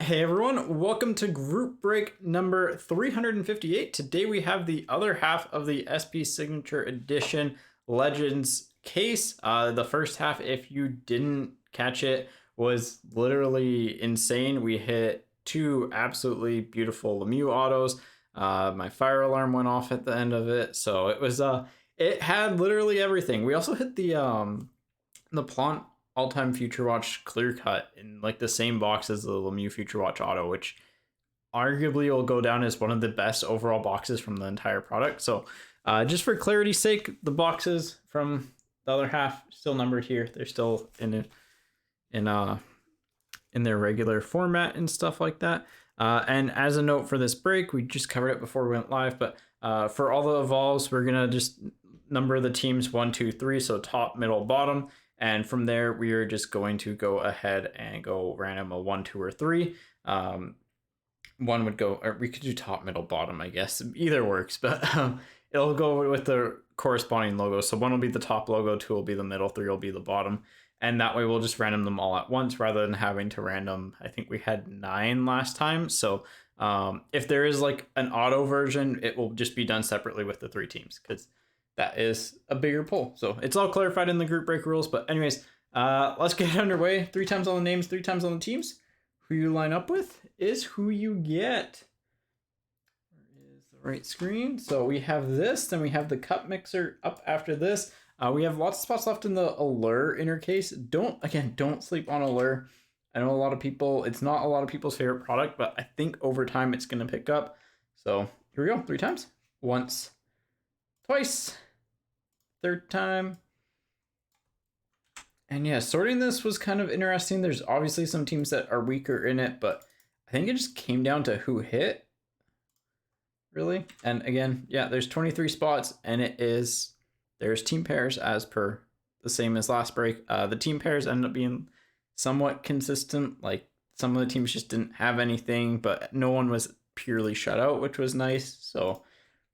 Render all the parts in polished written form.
Hey everyone, welcome to group break number 358. Today we have the other half of the SP Signature Edition Legends case. The first half, if you didn't catch it, was literally insane. We hit two absolutely beautiful Lemieux autos. My fire alarm went off at the end of it, so it had literally everything. We also hit the Plant all-time Future Watch clear cut in like the same box as the Lemieux Future Watch auto, which arguably will go down as one of the best overall boxes from the entire product. So just for clarity's sake, the boxes from the other half still numbered here. They're still in their regular format and stuff like that. And as a note for this break, we just covered it before we went live, but for all the evolves, we're gonna just number the teams 1, 2, 3, so top, middle, bottom. And from there, we are just going to go ahead and go random a 1, 2, or 3. One would go, or we could do top, middle, bottom, I guess. Either works, but it'll go with the corresponding logo. So 1 will be the top logo, 2 will be the middle, 3 will be the bottom. And that way we'll just random them all at once rather than having to random. I think we had 9 last time. So if there is like an auto version, it will just be done separately with the 3 teams because that is a bigger poll. So it's all clarified in the group break rules. But anyways, let's get underway. 3 times on the names, 3 times on the teams. Who you line up with is who you get. Where is the right screen? So we have this, then we have the cup mixer up after this. We have lots of spots left in the Allure inner case. Don't sleep on Allure. I know a lot of people, it's not a lot of people's favorite product, but I think over time it's going to pick up. So here we go, 3 times. Once, twice, third time. And yeah, sorting this was kind of interesting. There's obviously some teams that are weaker in it, but I think it just came down to who hit, really. And again, yeah, there's 23 spots, and there's team pairs as per the same as last break. The team pairs ended up being somewhat consistent. Like some of the teams just didn't have anything, but no one was purely shut out, which was nice. So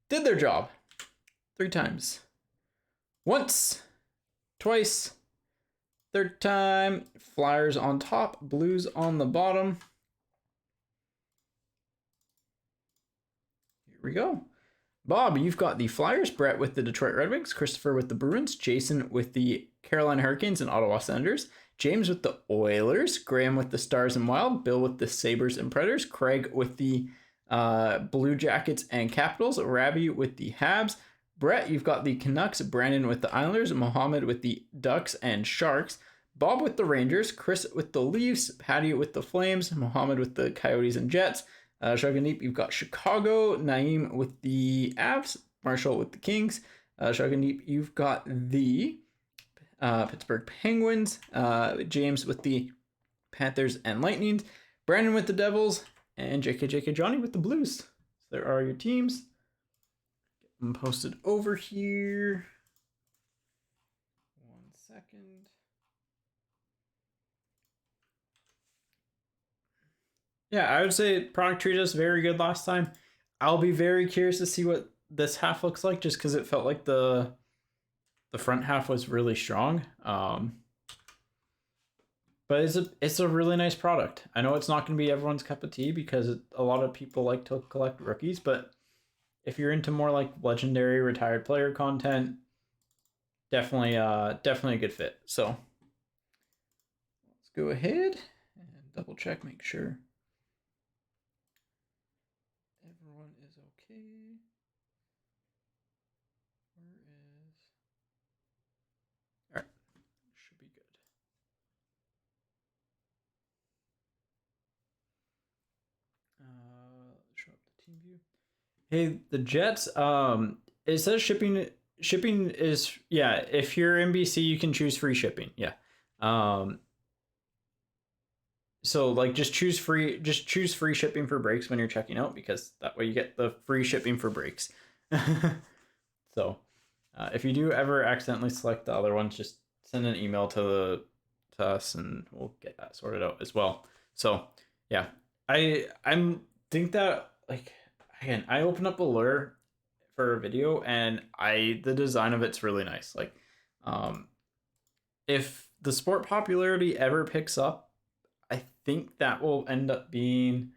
did their job. 3 times. Once, twice, third time. Flyers on top, Blues on the bottom. Here we go. Bob, you've got the Flyers, Brett with the Detroit Red Wings, Christopher with the Bruins, Jason with the Carolina Hurricanes and Ottawa Senators, James with the Oilers, Graham with the Stars and Wild, Bill with the Sabres and Predators, Craig with the Blue Jackets and Capitals, Rabbi with the Habs, Brett, you've got the Canucks, Brandon with the Islanders, Mohammed with the Ducks and Sharks, Bob with the Rangers, Chris with the Leafs, Patty with the Flames, Mohammed with the Coyotes and Jets, Shagandeep, you've got Chicago, Naeem with the Avs, Marshall with the Kings, Shagandeep, you've got the Pittsburgh Penguins, James with the Panthers and Lightning, Brandon with the Devils, and JK Johnny with the Blues. So there are your teams. Get them posted over here. 1 second. Yeah, I would say product treated us very good last time. I'll be very curious to see what this half looks like, just because it felt like the front half was really strong. But it's a really nice product. I know it's not going to be everyone's cup of tea because a lot of people like to collect rookies, but if you're into more like legendary retired player content, definitely a good fit. So let's go ahead and double check, make sure everyone is okay. All right, should be good. Show up the team view. Hey, the Jets. It says shipping. Shipping is, yeah. If you're NBC, you can choose free shipping. Yeah. So like just choose free shipping for breaks when you're checking out, because that way you get the free shipping for breaks. So if you do ever accidentally select the other ones, just send an email to us and we'll get that sorted out as well. So yeah, I'm think that, like, again, I opened up Allure for a video and the design of it's really nice. Like if the sport popularity ever picks up, I think that will end up being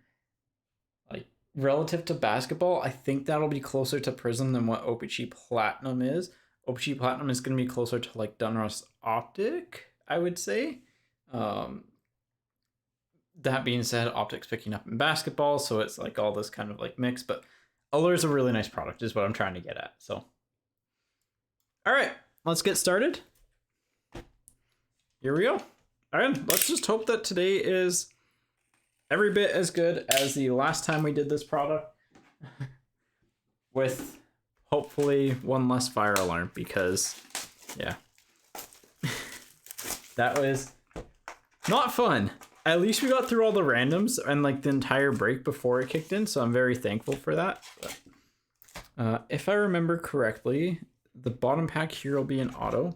like relative to basketball. I think that'll be closer to Prism than what OPC Platinum is. OPC Platinum is going to be closer to like Dunross Optic, I would say. That being said, Optic's picking up in basketball, so it's like all this kind of like mix, but Allure is a really nice product is what I'm trying to get at. So, all right, let's get started. Here we go. All right, let's just hope that today is every bit as good as the last time we did this product with hopefully one less fire alarm, because yeah, that was not fun. At least we got through all the randoms and like the entire break before it kicked in, so I'm very thankful for that. But, if I remember correctly, the bottom pack here will be an auto.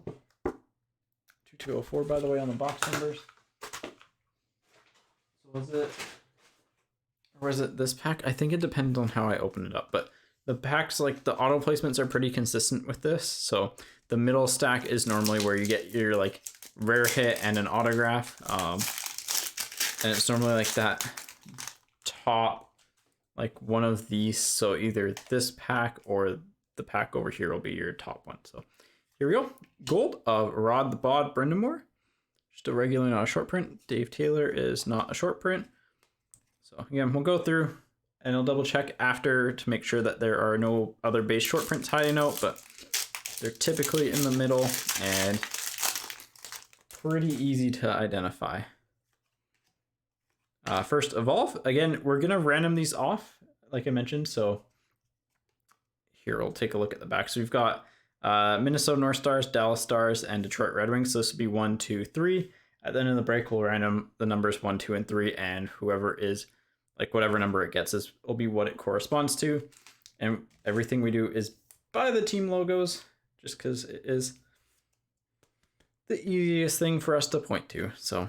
2204, by the way, on the box numbers. So was it, or was it this pack? I think it depends on how I open it up, but the packs, like the auto placements are pretty consistent with this. So the middle stack is normally where you get your like rare hit and an autograph. And it's normally like that top, like one of these. So either this pack or the pack over here will be your top one. So here we go. Gold of Rod the Bod Brindamore. Just a regular, not a short print. Dave Taylor is not a short print. So again, we'll go through and I'll double check after to make sure that there are no other base short prints hiding out, but they're typically in the middle and pretty easy to identify. First Evolve, again, we're gonna random these off, like I mentioned. So here we'll take a look at the back. So we've got Minnesota North Stars, Dallas Stars, and Detroit Red Wings. So this would be 1, 2, 3. At the end of the break, we'll random the numbers 1, 2, and 3, and whoever is like whatever number it gets is will be what it corresponds to. And everything we do is by the team logos, just because it is the easiest thing for us to point to. So.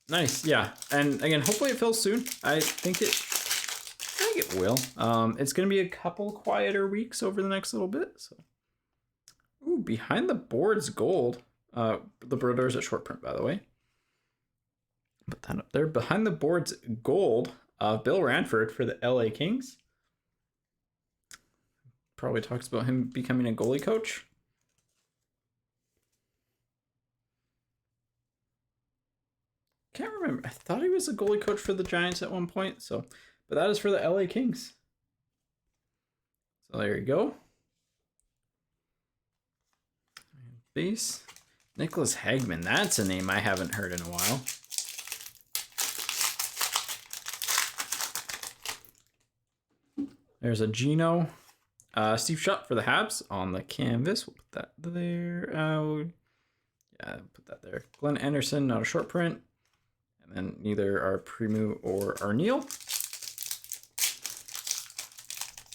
Nice, yeah, and again, hopefully it fills soon. I think it will. It's gonna be a couple quieter weeks over the next little bit. So, ooh, behind the boards gold. The Brodeurs at short print, by the way. Put that up there. Behind the boards gold. Bill Ranford for the LA Kings. Probably talks about him becoming a goalie coach. Can't remember. I thought he was a goalie coach for the Giants at one point. So, but that is for the LA Kings. So there you go. Base. Nicholas Hagman. That's a name I haven't heard in a while. There's a Gino. Steve Shutt for the Habs on the canvas. We'll put that there. Yeah, put that there. Glenn Anderson, not a short print. And then neither our Primu or our Neil.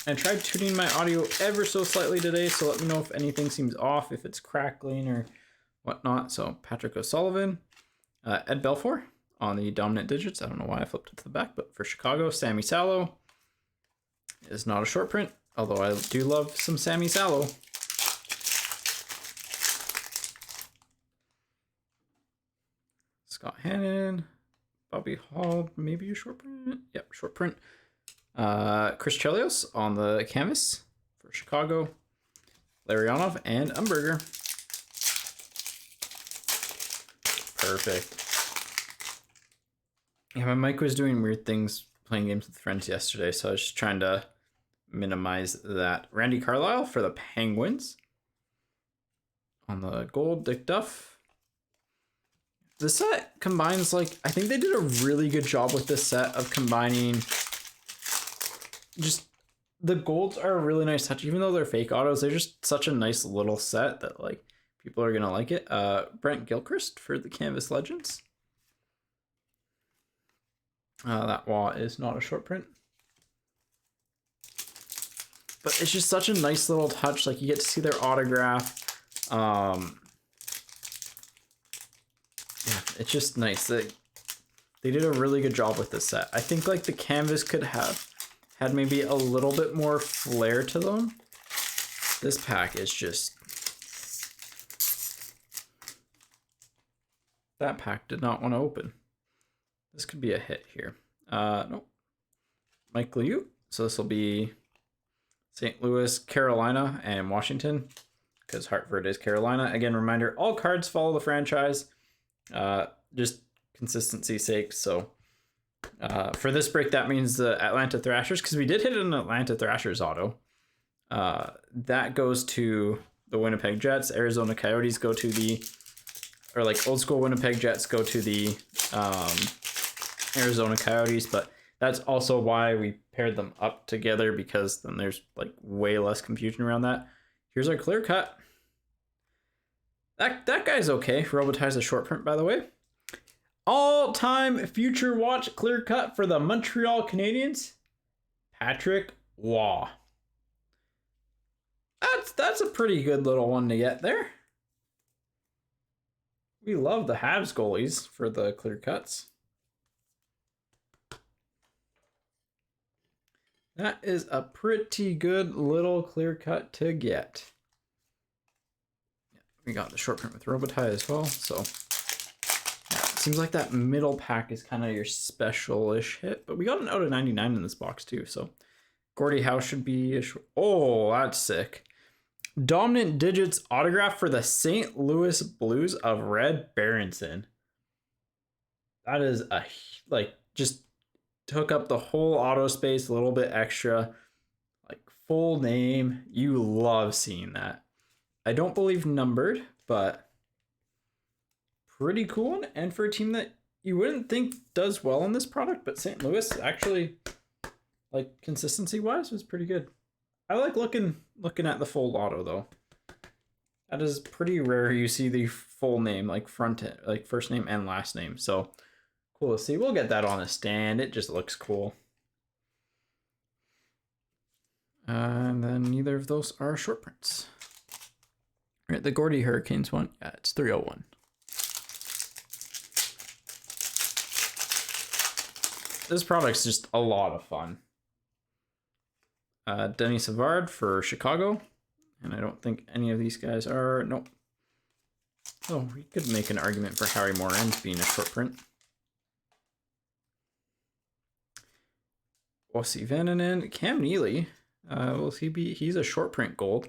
I tried tuning my audio ever so slightly today, so let me know if anything seems off, if it's crackling or whatnot. So Patrick O'Sullivan, Ed Belfour on the dominant digits. I don't know why I flipped it to the back, but for Chicago, Sammy Salo is not a short print, although I do love some Sammy Salo. Scott Hannon. Bobby Hall, maybe a short print. Yep, short print. Chris Chelios on the canvas for Chicago. Larionov and Umberger. Perfect. Yeah, my mic was doing weird things playing games with friends yesterday, so I was just trying to minimize that. Randy Carlisle for the Penguins. On the gold, Dick Duff. The set combines, like, I think they did a really good job with this set of combining just the golds are a really nice touch, even though they're fake autos. They're just such a nice little set that like people are gonna like it. Brent Gilchrist for the Canvas Legends. That wall is not a short print, but it's just such a nice little touch. Like you get to see their autograph. Yeah, it's just nice. They did a really good job with this set. I think like the canvas could have had maybe a little bit more flair to them. This pack is just That pack did not want to open. This could be a hit here. Nope. Mike Liu. So this will be St. Louis, Carolina, and Washington, because Hartford is Carolina. Again, reminder, all cards follow the franchise. Just consistency's sake. So for this break, that means the Atlanta Thrashers, because we did hit an Atlanta Thrashers auto. That goes to the Winnipeg Jets. Arizona Coyotes go to the, or like old school Winnipeg Jets go to the Arizona Coyotes, but that's also why we paired them up together, because then there's like way less confusion around that. Here's our clear cut. That guy's okay. Robotie's a short print, by the way. All-time future watch clear cut for the Montreal Canadiens, Patrick Waugh. That's a pretty good little one to get there. We love the Habs goalies for the clear cuts. That is a pretty good little clear cut to get. We got the short print with Robotie as well, so yeah, it seems like that middle pack is kind of your special-ish hit, but we got an out of 99 in this box too, so Gordie Howe should be a short. Oh, that's sick. Dominant Digits autograph for the St. Louis Blues of Red Berenson. That is a, like, just took up the whole auto space, a little bit extra, like full name. You love seeing that. I don't believe numbered, but pretty cool one. And for a team that you wouldn't think does well in this product, but St. Louis actually, like consistency wise, was pretty good. I like looking at the full auto though. That is pretty rare. You see the full name, like like first name and last name. So cool to see. We'll get that on a stand. It just looks cool. And then neither of those are short prints. All right, the Gordie Hurricanes one. Yeah, it's 301. This product's just a lot of fun. Denny Savard for Chicago. And I don't think any of these guys are... Nope. Oh, we could make an argument for Harry Morin being a short print. Ossi Vananen, Cam Neely. Will he be? He's a short print gold.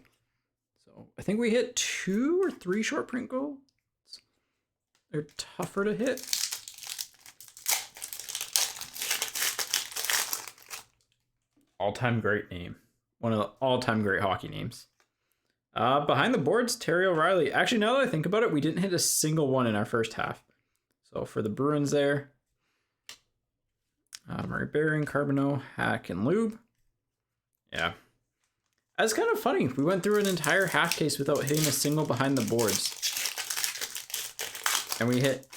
So I think we hit 2 or 3 short print golds. They're tougher to hit. All-time great name. One of the all-time great hockey names. Behind the boards, Terry O'Reilly. Actually, now that I think about it, we didn't hit a single one in our first half. So for the Bruins there, Murray Baron, Carbonneau, Hack, and Lube. Yeah. That's kind of funny. We went through an entire half case without hitting a single behind the boards. And we hit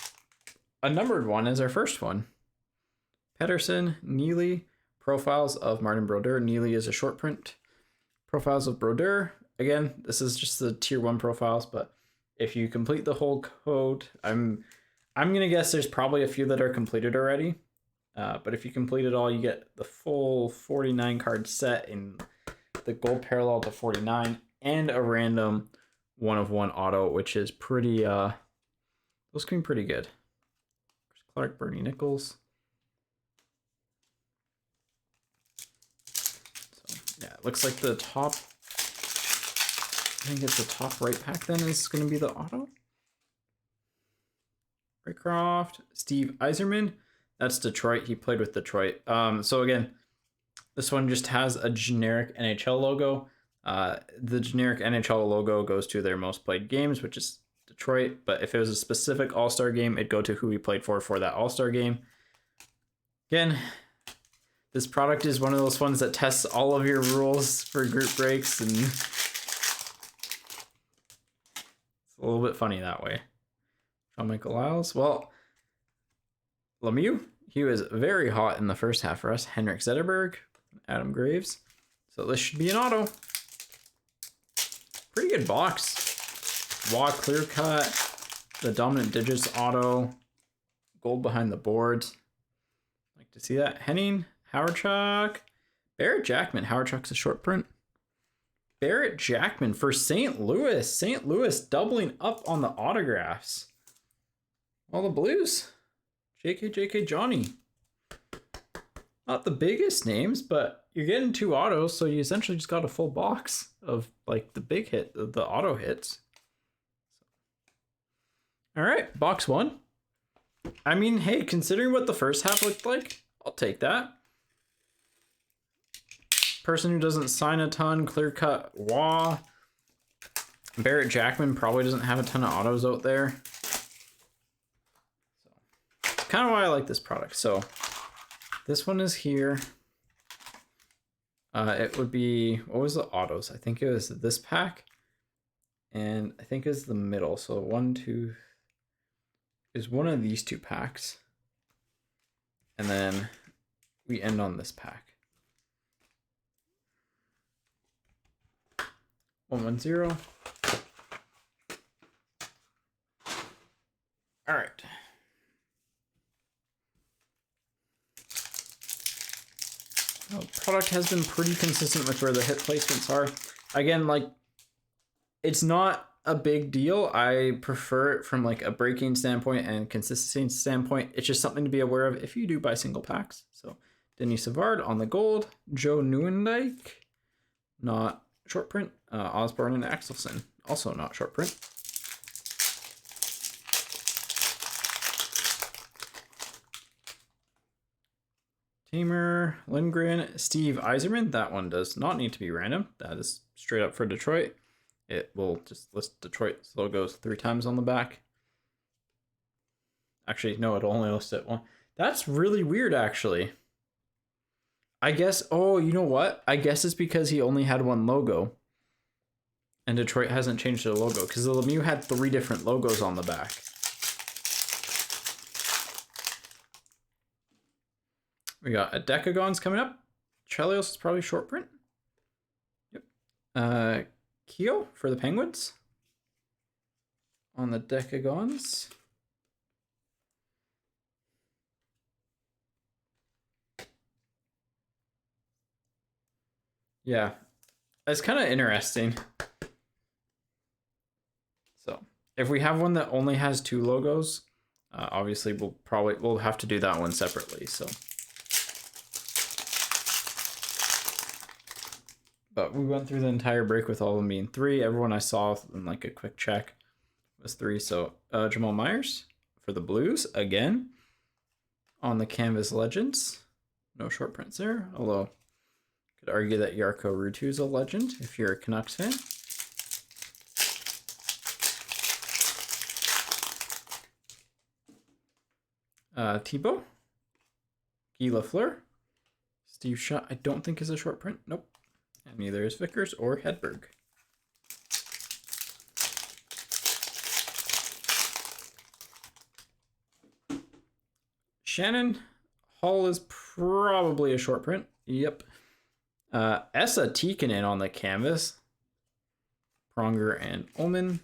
a numbered one as our first one. Pedersen, Neely, profiles of Martin Brodeur. Neely is a short print. Profiles of Brodeur. Again, this is just the tier 1 profiles, but if you complete the whole code, I'm gonna guess there's probably a few that are completed already. But if you complete it all, you get the full 49 card set in the gold parallel to 49 and a random 1/1 auto, which is pretty those can be pretty good. Chris Clark, Bernie Nichols. So yeah, it looks like the top, I think it's the top right pack then is going to be the auto. Raycroft, Steve Yzerman. That's Detroit. He played with Detroit. So again, this one just has a generic NHL logo. The generic NHL logo goes to their most played games, which is Detroit. But if it was a specific All-Star game, it'd go to who he played for that All-Star game. Again, this product is one of those ones that tests all of your rules for group breaks, and it's a little bit funny that way. John Michael Lyles. Well, Lemieux, he was very hot in the first half for us. Henrik Zetterberg, Adam Graves. So this should be an auto. Pretty good box. Waugh clear cut. The Dominant Digits auto. Gold behind the boards. Like to see that. Henning, Howardchuk. Barrett Jackman. Howardchuk's a short print. Barrett Jackman for St. Louis. St. Louis doubling up on the autographs. All the blues. JK Johnny. Not the biggest names, but you're getting 2 autos, so you essentially just got a full box of like the big hit, the auto hits. All right, box 1. I mean, hey, considering what the first half looked like, I'll take that. Person who doesn't sign a ton, clear cut Wah. Barrett Jackman probably doesn't have a ton of autos out there. So it's kind of why I like this product. So this one is here. It would be, what was the autos? I think it was this pack. And I think it's the middle. So 1, 2 is one of these 2 packs. And then we end on this pack. 110. All right. Well, product has been pretty consistent with where the hit placements are. Again, like, it's not a big deal. I prefer it from like a breaking standpoint and consistency standpoint. It's just something to be aware of if you do buy single packs. So Denis Savard on the gold, Joe Nieuwendyk, not short print, Osborne and Axelson, also not short print. Tamer, Lindgren, Steve Yzerman. That one does not need to be random. That is straight up for Detroit. It will just list Detroit's logos 3 times on the back. Actually, no, it'll only list it 1. That's really weird, actually. I guess, oh, you know what? I guess it's because he only had 1 logo. And Detroit hasn't changed their logo, because the Lemieux had 3 different logos on the back. We got a Decagons coming up. Chelios is probably short print. Yep. Keo for the Penguins. On the Decagons. Yeah. It's kind of interesting. So if we have one that only has 2 logos, obviously we'll have to do that one separately. So. But we went through the entire break with all of them being 3. Everyone I saw in like a quick check was 3. So Jamal Myers for the Blues again. On the Canvas Legends. No short prints there. Although could argue that Jarkko Ruutu is a legend if you're a Canucks fan. Thibault. Guy Lafleur. Steve Shaw, I don't think is a short print. Nope. And neither is Vickers or Hedberg. Shannon Hall is probably a short print. Yep. Esa Tikkanen on the canvas. Pronger and Ullman.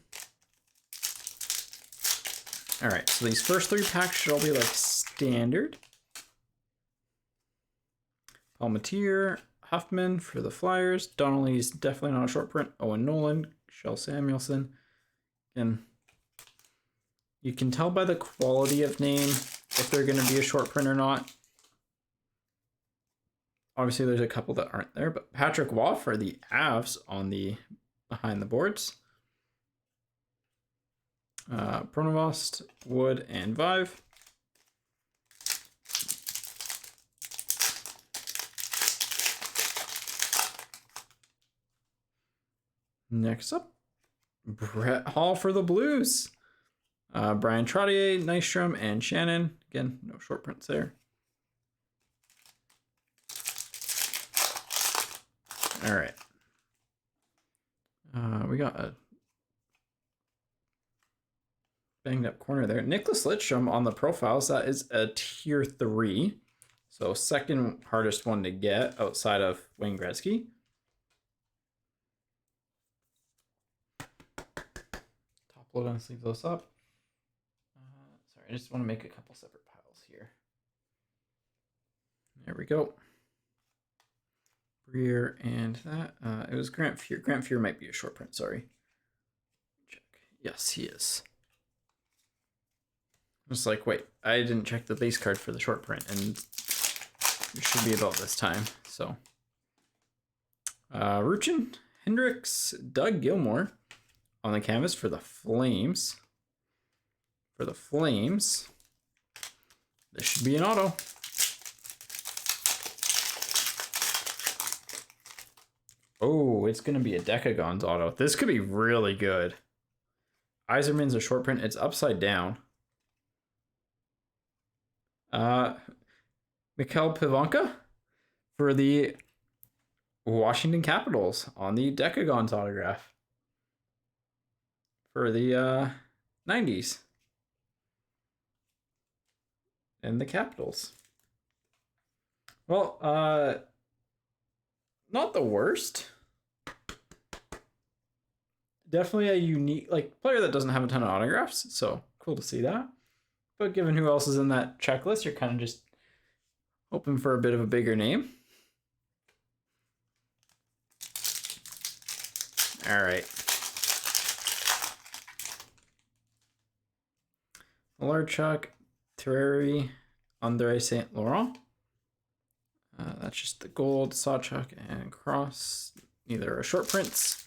All right, so these first 3 packs should all be like standard. Palmatier, Huffman for the Flyers. Donnelly's definitely not a short print. Owen Nolan, Shel Samuelson. And you can tell by the quality of name if they're going to be a short print or not. Obviously, there's a couple that aren't there, but Patrick Waugh for the Avs on the behind the boards. Pronovost, Wood, and Vive. Next up, Brett Hall for the Blues. Brian Trottier, Nystrom, and Shannon. Again, no short prints there. All right. We got a banged up corner there. Nicholas Lidstrom on the profiles. That is a tier 3. So second hardest one to get outside of Wayne Gretzky. Top load and sleeve those up. Sorry, I just want to make a couple separate piles here. There we go. Breer and that. It was Grant Fuhr. Grant Fuhr might be a short print, sorry. Check. Yes, he is. was like, wait, I didn't check the base card for the short print, and it should be about this time. So, Ruchin, Hendricks, Doug Gilmore on the canvas for the Flames. For the Flames, this should be an auto. Oh, it's going to be a Decagon's auto. This could be really good. Yzerman's a short print. It's upside down. Mikhail Pivanka for the Washington Capitals on the Decagon's autograph for the 90s. And the Capitals. Well, not the worst. Definitely a unique player that doesn't have a ton of autographs, so cool to see that. But given who else is in that checklist, you're kind of just hoping for a bit of a bigger name. All right. Malarchuk, Terreri, Andre St. Laurent. That's just the gold, Sawchuk, and Cross. Neither are short prints.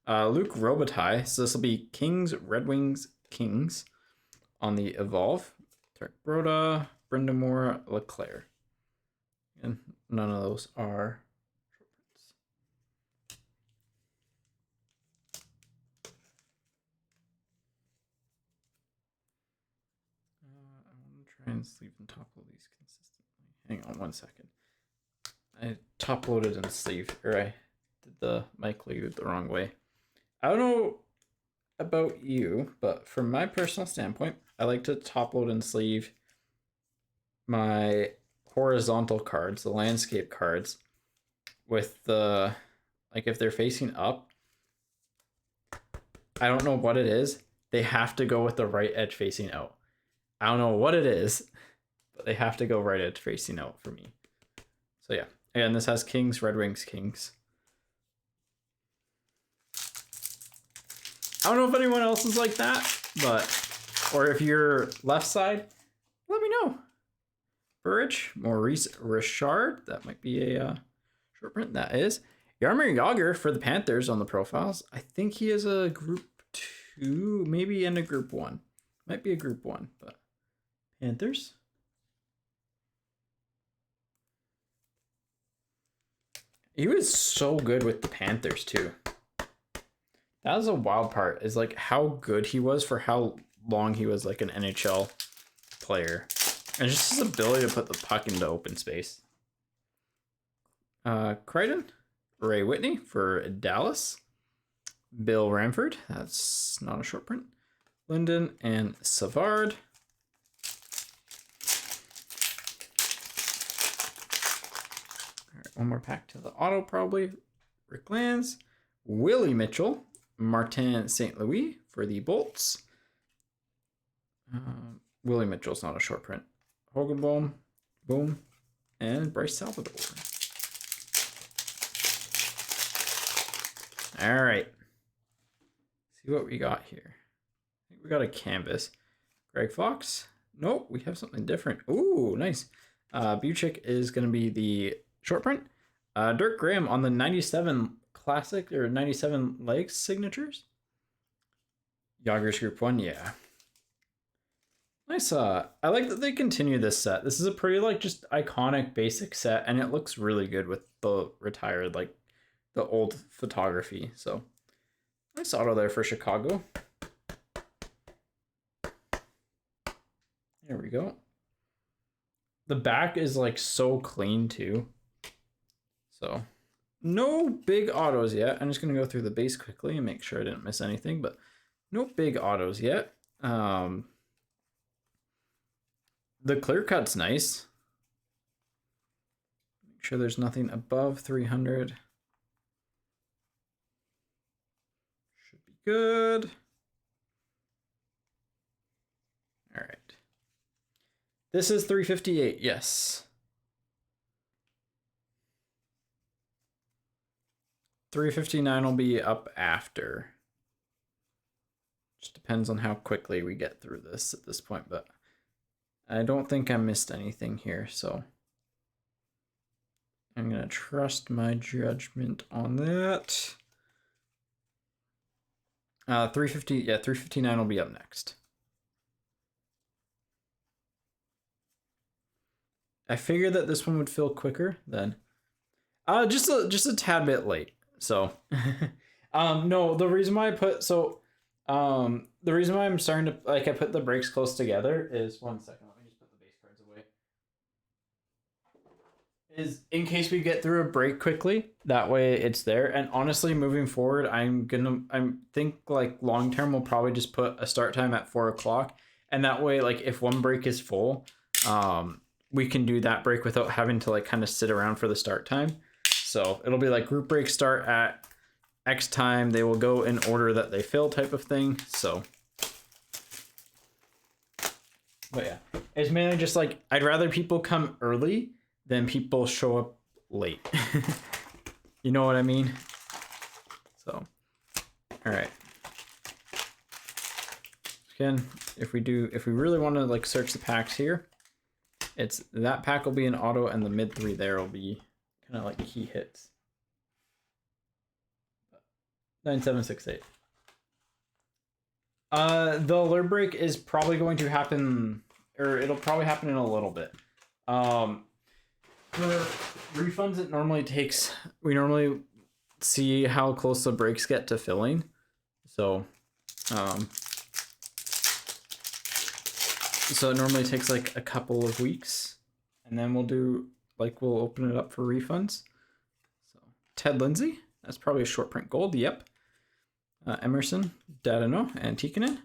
Luke Robitaille. So this will be Kings, Red Wings, Kings on the Evolve. Tarek Broda, Brindamore, Leclerc. And none of those are short prints. I want to try and sleeve and top load these consistently. Hang on one second. I top loaded and sleeve, or I did the mic lead the wrong way. I don't know about you, but from my personal standpoint, I like to top load and sleeve my horizontal cards, the landscape cards, with the, if they're facing up, I don't know what it is. They have to go with the right edge facing out. I don't know what it is, but they have to go right edge facing out for me. So yeah, again, this has Kings, Red Wings, Kings. I don't know if anyone else is like that, or if you're left side, let me know. Burridge, Maurice Richard, that might be a short print. That is Jaromir Jagr for the Panthers on the profiles. I think he is a group 2, maybe in a group 1. Might be a group 1, but Panthers. He was so good with the Panthers too. That was a wild part, is how good he was for how long he was an NHL player. And just his ability to put the puck into open space. Crichton, Ray Whitney for Dallas. Bill Ramford, that's not a short print. Linden and Savard. All right, one more pack to the auto probably. Rick Lanz, Willie Mitchell, Martin St. Louis for the Bolts. Willie Mitchell's not a short print. Hogenboom, boom, and Bryce Salvador. All right. See what we got here. I think we got a canvas. Greg Fox. Nope, we have something different. Ooh, nice. Buchik is going to be the short print. Dirk Graham on the 97 classic or 97 legs signatures. Yager's group 1, yeah. Nice. I like that they continue this set. This is a pretty just iconic basic set, and it looks really good with the retired the old photography. So nice auto there for Chicago. There we go. The back is so clean too. So no big autos yet. I'm just gonna go through the base quickly and make sure I didn't miss anything, but no big autos yet. The clear cut's nice. Make sure there's nothing above 300. Should be good. All right. This is 358, yes. 359 will be up after. Just depends on how quickly we get through this at this point, but I don't think I missed anything here, so I'm gonna trust my judgment on that. 350, yeah, 359 will be up next. I figured that this one would fill quicker then. Just a tad bit late. So, no, the reason why I put the reason why I'm starting to I put the breaks close together is 1 second. Let me just put the base cards away. Is in case we get through a break quickly. That way it's there. And honestly, moving forward, I think like long term we'll probably just put a start time at 4 o'clock, and that way like if one break is full, we can do that break without having to like kind of sit around for the start time. So it'll be like group breaks start at X time. They will go in order that they fill type of thing. So, but yeah, it's mainly just like I'd rather people come early than people show up late. You know what I mean? So, all right. Again, if we really want to like search the packs here, it's that pack will be an auto and the mid 3 there will be kind of like key hits. 9768. The alert break is probably going to happen, or it'll probably happen in a little bit. For refunds, it normally takes, we normally see how close the breaks get to filling. So, so it normally takes like a couple of weeks, and then we'll open it up for refunds. So Ted Lindsay, that's probably a short print gold. Yep. Emerson, Dadano, and Tikkanen.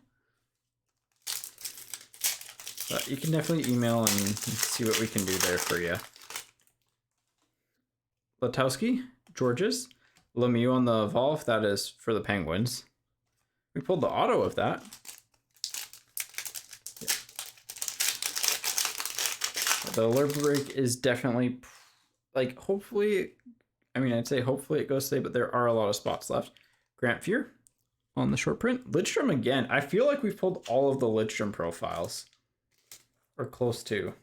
But you can definitely email and see what we can do there for you. Latowski, Georges, Lemieux on the Evolve, that is for the Penguins. We pulled the auto of that. Yeah. The alert break is definitely, like, hopefully, I mean, I'd say hopefully it goes today, but there are a lot of spots left. Grant Fuhr on the short print. Lidstrom again. I feel like we've pulled all of the Lidstrom profiles. Or close to.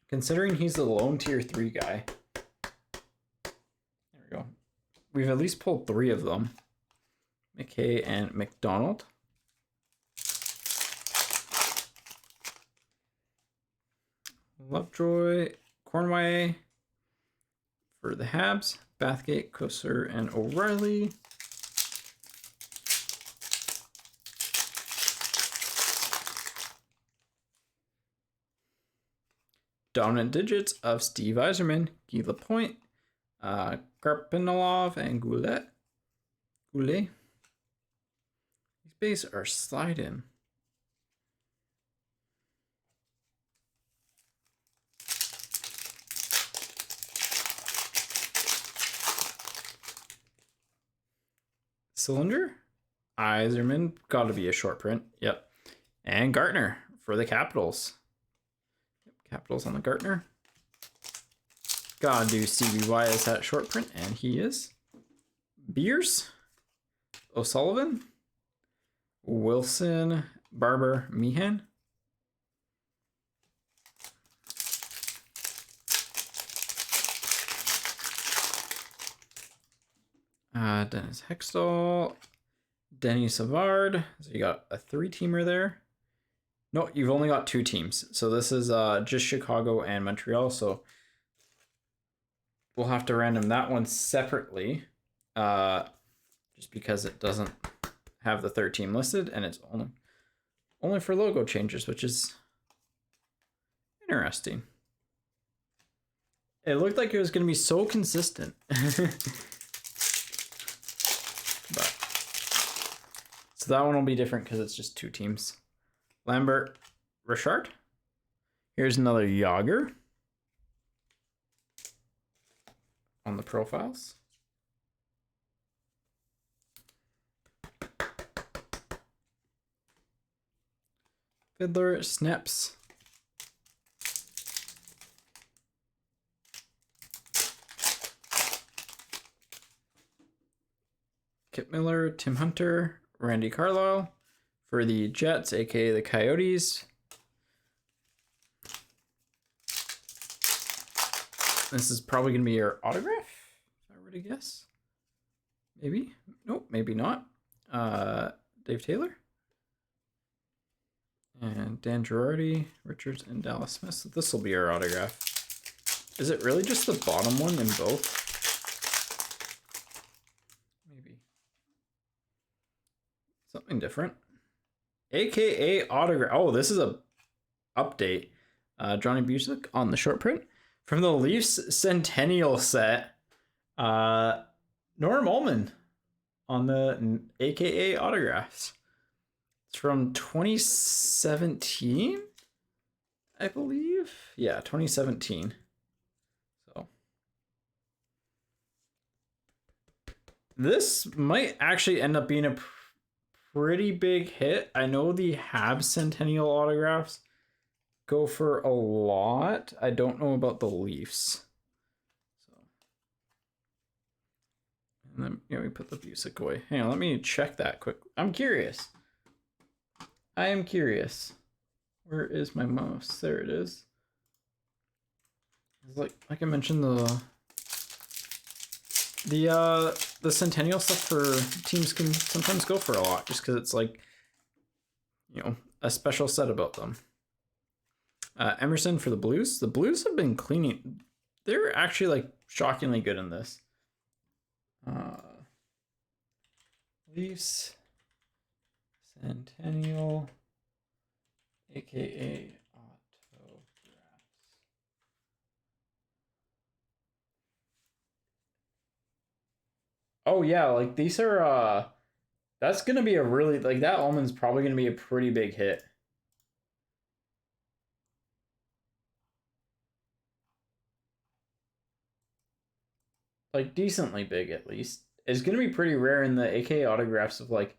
Considering he's the lone tier 3 guy. There we go. We've at least pulled 3 of them. McKay and McDonald. Lovejoy, Cornway for the Habs. Bathgate, Kosser, and O'Reilly. Dominant digits of Steve Yzerman, Guy Lapointe, Karpinalov, and Goulet. These base are sliding. Cylinder, Yzerman, got to be a short print. Yep. And Gartner for the Capitals. Capitals on the Gartner. Gotta do CBY as that short print, and he is. Beers, O'Sullivan, Wilson, Barber, Meehan. Dennis Hextall, Denny Savard. So you got a 3-teamer there. No, you've only got 2 teams. So this is just Chicago and Montreal. So we'll have to random that one separately, just because it doesn't have the 3rd team listed, and it's only for logo changes, which is interesting. It looked like it was going to be so consistent. But so that one will be different because it's just 2 teams. Lambert, Richard. Here's another Yager on the profiles. Fiddler, Snaps. Kip Miller, Tim Hunter, Randy Carlisle. For the Jets, aka the Coyotes. This is probably going to be your autograph, if I were to guess. Maybe. Nope, maybe not. Dave Taylor. And Dan Girardi, Richards, and Dallas Smith. So this will be our autograph. Is it really just the bottom one in both? Maybe. Something different. AKA autograph. Oh, this is a update. Johnny Busick on the short print. From the Leafs Centennial set. Norm Ullman on the AKA autographs. It's from 2017, I believe. Yeah, 2017. So this might actually end up being a pretty big hit. I know the Habs Centennial autographs go for a lot. I don't know about the Leafs. So, and then we put the Busick away. Hang on, let me check that quick. I'm curious. I am curious. Where is my mouse? There it is. It's like I mentioned, the Centennial stuff for teams can sometimes go for a lot just because it's like, a special set about them. Emerson for the Blues. The Blues have been cleaning. They're actually like shockingly good in this. Leafs Centennial, aka autographs. Oh yeah, like these are that's gonna be a really, like, that Almond's probably gonna be a pretty big hit. Like decently big at least. It's gonna be pretty rare in the AKA autographs of like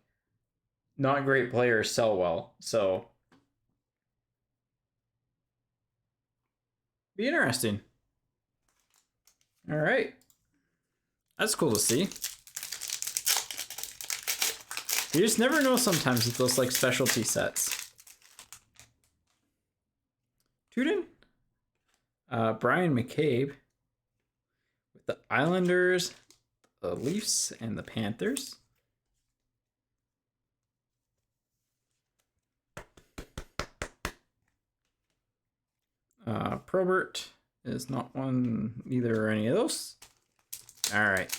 not great players sell well, so be interesting. All right, that's cool to see. You just never know sometimes with those like specialty sets. Tuden, Brian McCabe with the Islanders, the Leafs, and the Panthers. Probert is not one, neither or any of those. All right.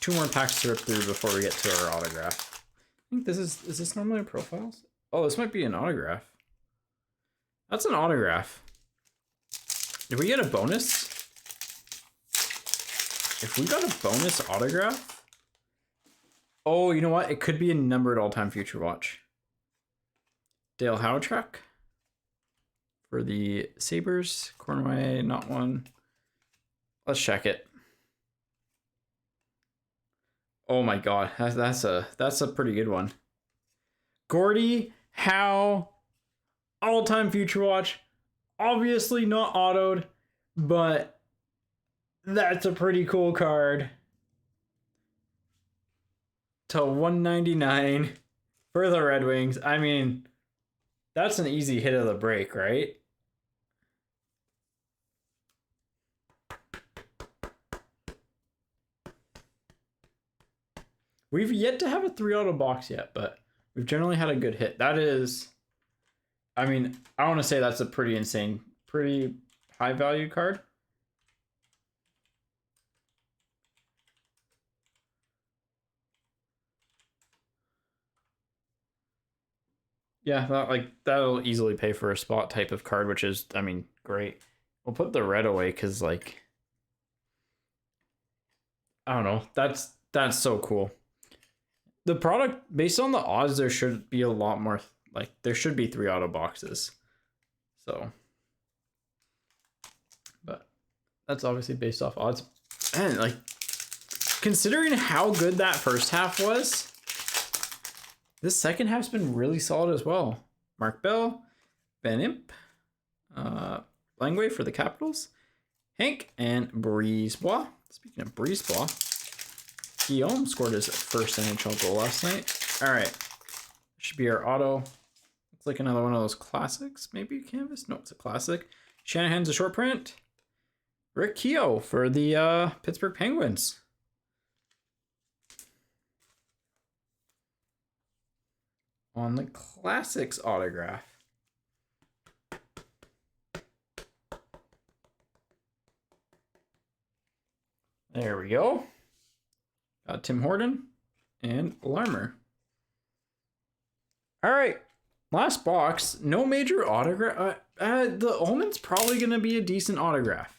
2 more packs to rip through before we get to our autograph. I think this is this normally profiles? Oh, this might be an autograph. That's an autograph. Did we get a bonus? If we got a bonus autograph? Oh, you know what? It could be a numbered all-time future watch. Dale Howatrak for the Sabres. Cornway, not one. Let's check it. Oh my god, that's a pretty good one. Gordie Howe, all-time future watch. Obviously not autoed, but that's a pretty cool card. To 199 for the Red Wings. I mean, that's an easy hit of the break, right? We've yet to have a 3-auto box yet, but we've generally had a good hit. That is, I mean, I want to say that's a pretty insane, pretty high value card. Yeah, that'll easily pay for a spot type of card, which is, I mean, great. We'll put the red away because, like, I don't know. That's so cool. The product, based on the odds, there should be a lot more, like, there should be 3-auto boxes. So, but that's obviously based off odds. And, like, considering how good that first half was, this second half's been really solid as well. Mark Bell, Ben Imp, Langway for the Capitals, Hank, and Brisebois. Speaking of Brisebois, Guillaume scored his first NHL goal last night. All right. Should be our auto. Looks like another one of those classics. Maybe canvas? No, it's a classic. Shanahan's a short print. Rick Keogh for the Pittsburgh Penguins. On the classics autograph. There we go. Got Tim Horton and Larmer. All right, last box. No major autograph. The Ullman's probably going to be a decent autograph.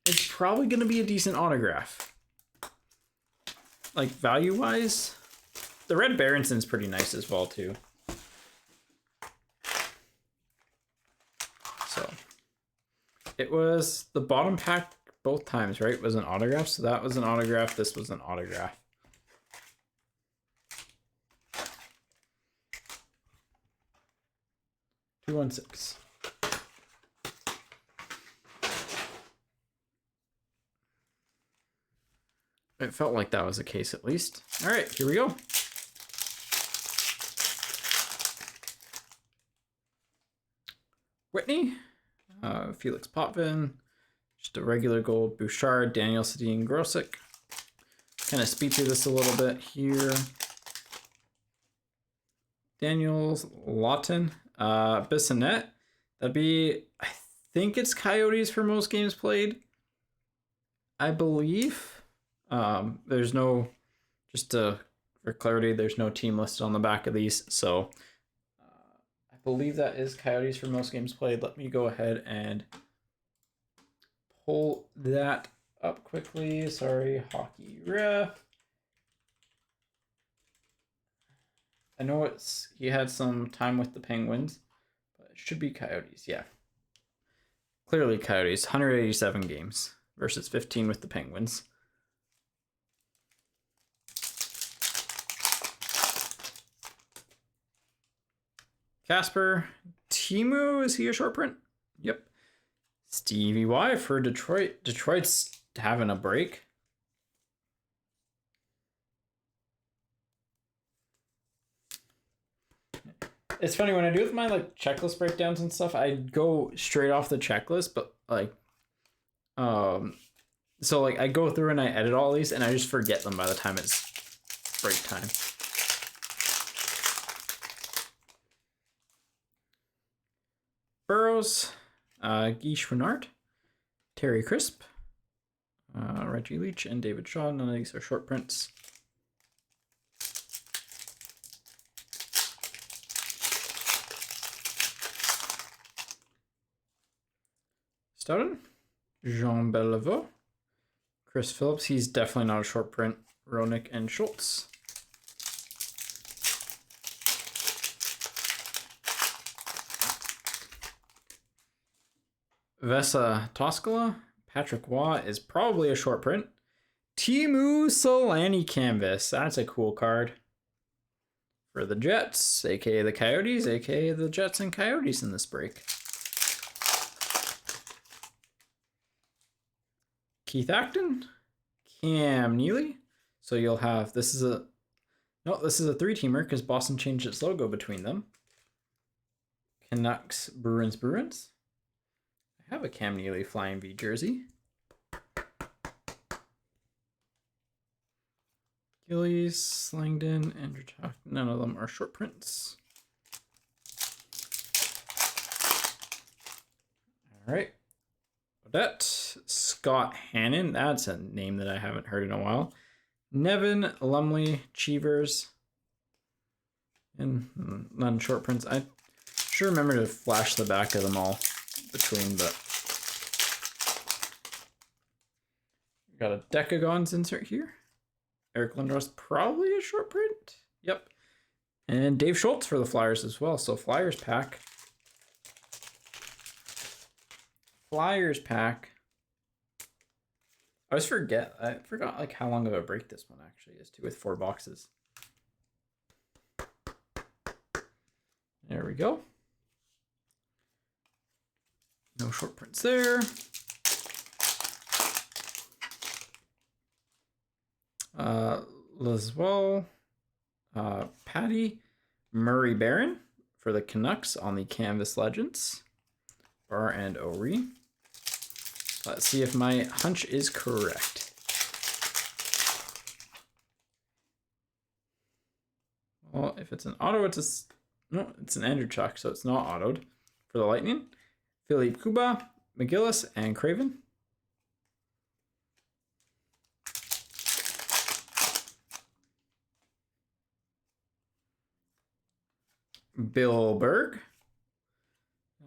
It's probably going to be a decent autograph. Like, value-wise, the Red Berenson's pretty nice as well, too. So, it was the bottom pack both times, right? Was an autograph. So that was an autograph. This was an autograph. $216. It felt like that was the case at least. All right, here we go. Whitney, Felix Potvin, just a regular gold. Bouchard, Daniel Sedin, Grosick. Kind of speed through this a little bit here. Daniels, Lawton, Bissonnette. That'd be, I think it's Coyotes for most games played. I believe. There's no, just for clarity, there's no team listed on the back of these. So I believe that is Coyotes for most games played. Let me go ahead and pull that up quickly. Sorry, hockey ref. I know he had some time with the Penguins, but it should be Coyotes. Yeah. Clearly Coyotes, 187 games versus 15 with the Penguins. Casper, Timu, is he a short print? Yep. Stevie Y for Detroit. Detroit's having a break. It's funny when I do with my like checklist breakdowns and stuff, I go straight off the checklist, but like so like I go through and I edit all these and I just forget them by the time it's break time. Burrows, Guy Schwinart, Terry Crisp, Reggie Leach, and David Shaw. None of these are short prints. Stoughton, Jean Beliveau, Chris Phillips. He's definitely not a short print. Roenick and Schultz. Vesa Toskala, Patrick Waugh is probably a short print. Teemu Solani canvas. That's a cool card. For the Jets, aka the Coyotes, aka the Jets and Coyotes in this break. Keith Acton, Cam Neely. So you'll have, this is a 3-teamer because Boston changed its logo between them. Canucks, Bruins. I have a Cam Neely Flying V jersey. Gillies, Langdon, Andrew Tuck. None of them are short prints. All right. Odette, Scott Hannon. That's a name that I haven't heard in a while. Nevin, Lumley, Cheevers. And none short prints. I should remember to flash the back of them all between, but got a Decagons insert here. Eric Lindros, probably a short print. Yep. And Dave Schultz for the Flyers as well. So Flyers pack. I forgot like how long of a break this one actually is too, with 4 boxes. There we go. No short prints there. Laswell, Patty, Murray Barron for the Canucks on the Canvas Legends. Bar and Ori. Let's see if my hunch is correct. Well, if it's an auto, it's an Andrew Chuck, so it's not autoed. For the Lightning, Philippe Kuba, McGillis, and Craven. Bill Berg.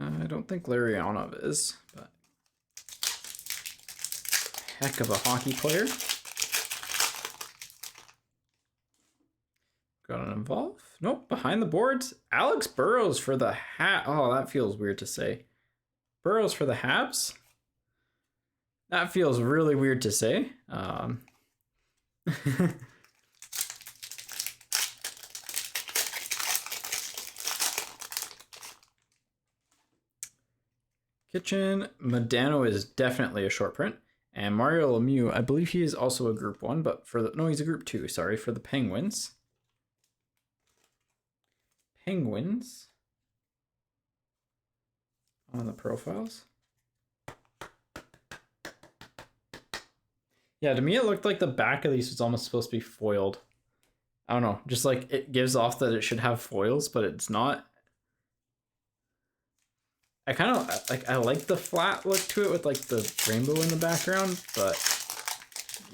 I don't think Larionov is, but heck of a hockey player. Got an Evolve? Nope, behind the boards. Alex Burrows for the Oh, that feels weird to say. Burrows for the Habs? That feels really weird to say. Kitchen. Modano is definitely a short print. And Mario Lemieux, I believe he is also a group 1, but he's a group 2, sorry, for the Penguins. Penguins on the profiles. Yeah, to me it looked like the back of these was almost supposed to be foiled. I don't know, just like it gives off that it should have foils, but it's not. I kind of I like the flat look to it with like the rainbow in the background, but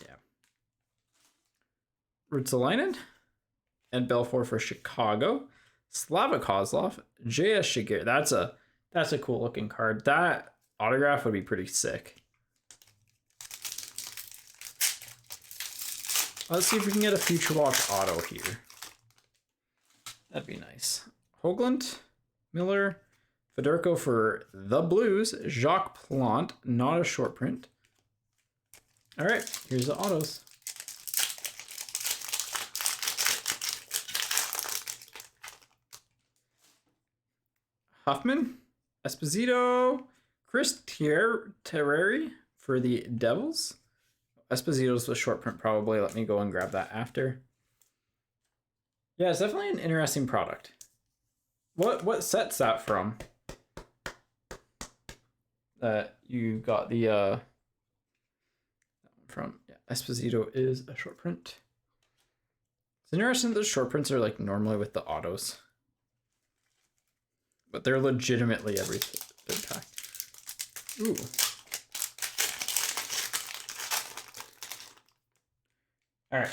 yeah. Rutsalainen and Belfour for Chicago. Slava Kozlov, J.S. Shigir. That's a cool looking card. That autograph would be pretty sick. Let's see if we can get a Future Watch auto here. That'd be nice. Hoagland, Miller, Fedorko for the Blues, Jacques Plante, not a short print. All right, here's the autos. Huffman, Esposito, Chris Terreri for the Devils. Esposito's the short print probably. Let me go and grab that after. Yeah, it's definitely an interesting product. What set's that from? You got the from Esposito is a short print. It's interesting that the short prints are like normally with the autos. But they're legitimately every third pack. Ooh. All right.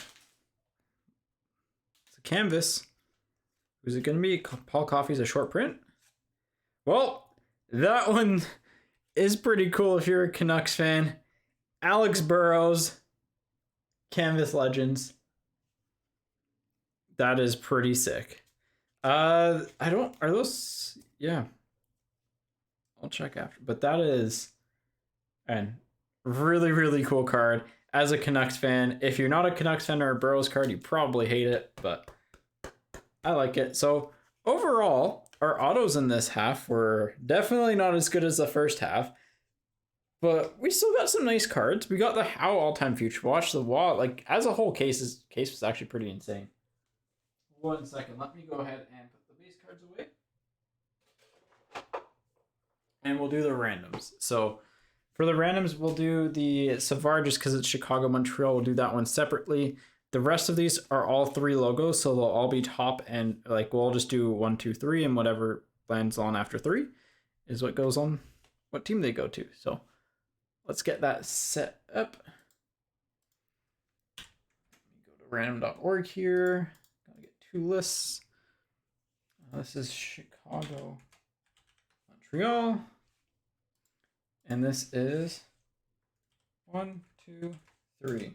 It's a canvas. Who's it going to be? Paul Coffey's a short print? Well, that one is pretty cool if you're a Canucks fan. Alex Burrows, Canvas Legends. That is pretty sick. Are those, yeah. I'll check after, but that is a really, really cool card. As a Canucks fan, if you're not a Canucks fan or a Burrows card, you probably hate it, but I like it. So overall, our autos in this half were definitely not as good as the first half, but we still got some nice cards. We got the Howe all-time future watch. The wall, like as a whole case was actually pretty insane. 1 second, let me go ahead and put the base cards away. And we'll do the randoms. So for the randoms, we'll do the Savard just because it's Chicago, Montreal. We'll do that one separately. The rest of these are all 3 logos, so they'll all be top, and like we'll just do 1, 2, 3, and whatever lands on after 3 is what goes on what team they go to. So let's get that set up. Let me go to random.org here. Gotta get 2 lists. This is Chicago, Montreal. And this is 1, 2, 3.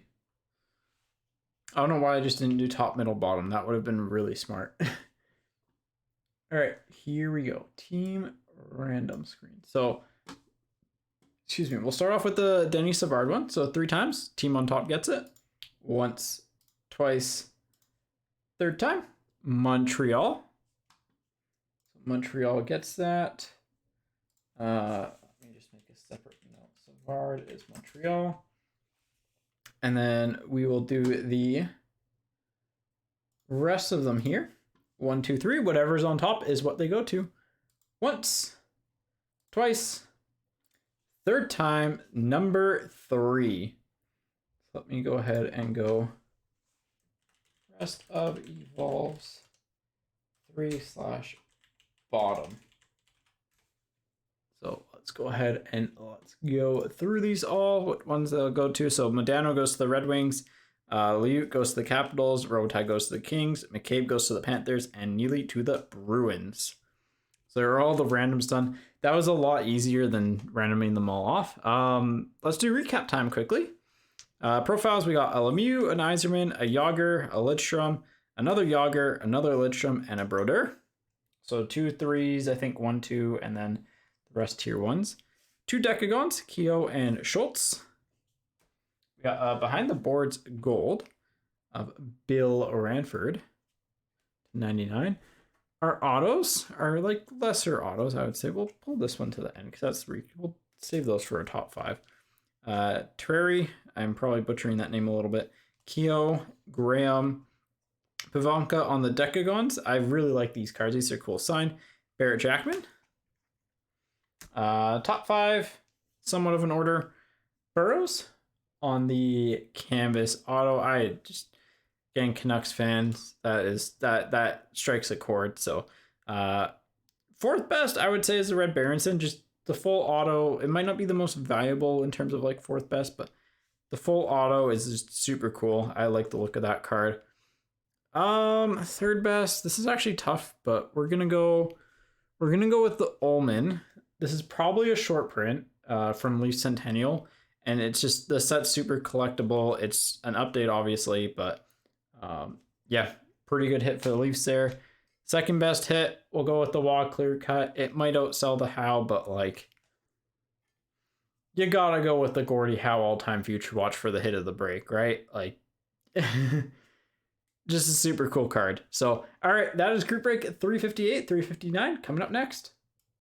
I don't know why I just didn't do top, middle, bottom. That would have been really smart. All right, here we go. Team random screen. So, excuse me. We'll start off with the Denny Savard one. So 3 times. Team on top gets it. Once, twice, 3rd time. Montreal. So Montreal gets that. Let me just make a separate note. Savard is Montreal. And then we will do the rest of them here. 1, 2, 3. Whatever's on top is what they go to. Once, twice, third time, number 3. Let me go ahead and go rest of evolves 3/bottom. So let's go ahead and let's go through these all. What ones they'll go to? So Modano goes to the Red Wings. Liut goes to the Capitals. Robitaille goes to the Kings. McCabe goes to the Panthers. And Neely to the Bruins. So there are all the randoms done. That was a lot easier than randoming them all off. Let's do recap time quickly. Profiles, we got a Lemieux, an Yzerman, a Yager, a Lidstrom, another Yager, another Lidstrom, and a Brodeur. So 2 3s, I think 1, 2, and then the rest tier 1s. 2 Decagons, Keogh and Schultz. We got behind the boards gold of Bill Ranford, 99. Our autos are like lesser autos, I would say. We'll pull this one to the end because we'll save those for a top 5. Terry, I'm probably butchering that name a little bit. Keogh, Graham, Pavanka on the Decagons. I really like these cards. These are cool. Sign Barrett Jackman. Top 5, somewhat of an order. Burrows on the Canvas auto. I just, again, Canucks fans, that strikes a chord. So 4th best, I would say, is the Red Berenson. Just the full auto. It might not be the most valuable in terms of like 4th best, but the full auto is just super cool. I like the look of that card. 3rd best. This is actually tough, but we're gonna go with the Ullman. This is probably a short print from Leaf Centennial, and it's just the set's super collectible. It's an update, obviously, but yeah, pretty good hit for the Leafs there. 2nd best hit, we'll go with the Wah Clear Cut. It might outsell the Howe, but like, you gotta go with the Gordie Howe all-time future watch for the hit of the break, right? Like, just a super cool card. So, all right, that is Group Break 358, 359 coming up next.